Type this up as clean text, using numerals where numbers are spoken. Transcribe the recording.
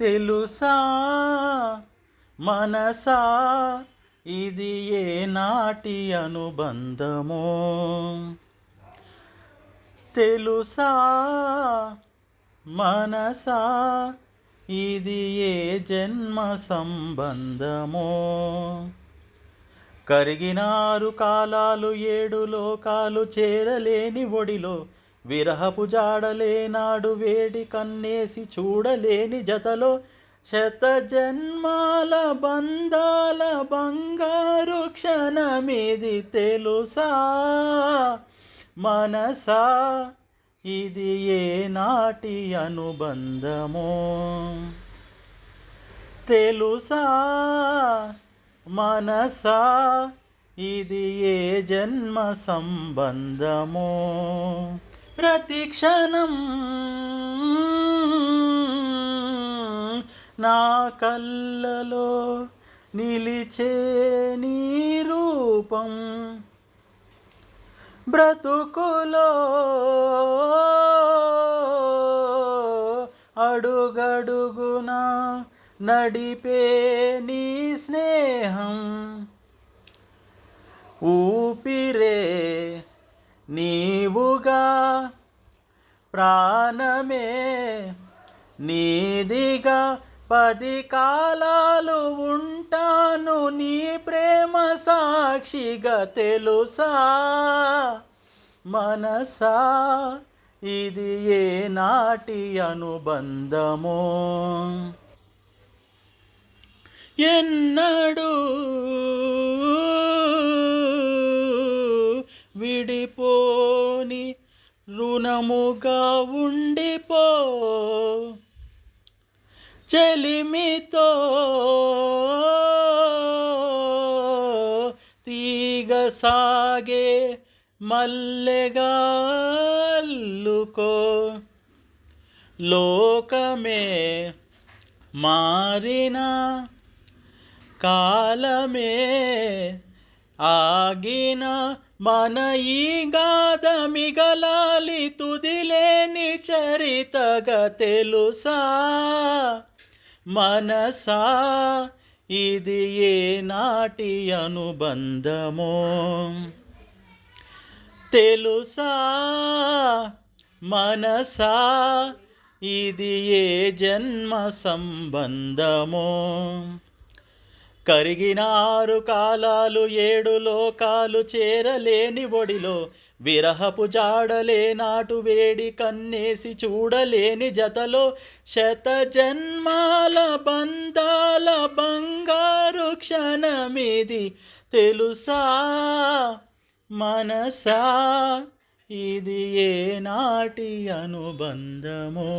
తెలుసా మనసా ఇది ఏ నాటి అనుబంధమో, తెలుసా మనసా ఇది ఏ జన్మ సంబంధమో. కరిగినారు కాలాలు 7 లోకాలు చేరలేని ఒడిలో, విరహపు జాడలేనాడు వేడి కన్నేసి చూడలేని జతలో, శత జన్మాల బంధాల బంగారు క్షణమిది తెలుసా మనసా ఇది ఏ నాటి అనుబంధమో, తెలుసా మనసా ఇది ఏ జన్మ సంబంధమో. ప్రతి క్షణం నా కళ్ళలో నిలిచే నీ రూపం, బ్రతుకులో అడుగడుగునా నడిపే నీ స్నేహం, ఊపిరే నీవుగా ప్రాణమే నీదిగా 10 కాలాలు ఉంటాను నీ ప్రేమ సాక్షిగా, తెలుసా మనసా ఇది ఏ నాటి అనుబంధమో. ఎన్నడూ విడిపోని రుణముగా ఉండిపో, చెలిమితో తీగ సాగే మల్లెగా అల్లుకో. లోకమే మారినా కాలమే ఆగిన మన ఈ గాథ మిగలాలి తుదిలేని చరితగా, తెలుసా మనసా ఇది ఏ నాటి అనుబంధమో, తెలుసా మనసా ఇది ఏ జన్మ సంబంధమో. కరిగినారు కాలాలు 7 లోకాలు చేరలేని ఒడిలో, విరహపు జాడలే నాటు వేడి కన్నేసి చూడలేని జతలో, శత జన్మాల బంధాల బంగారు క్షణమిది తెలుసా మనసా ఇది ఏ నాటి అనుబంధమో.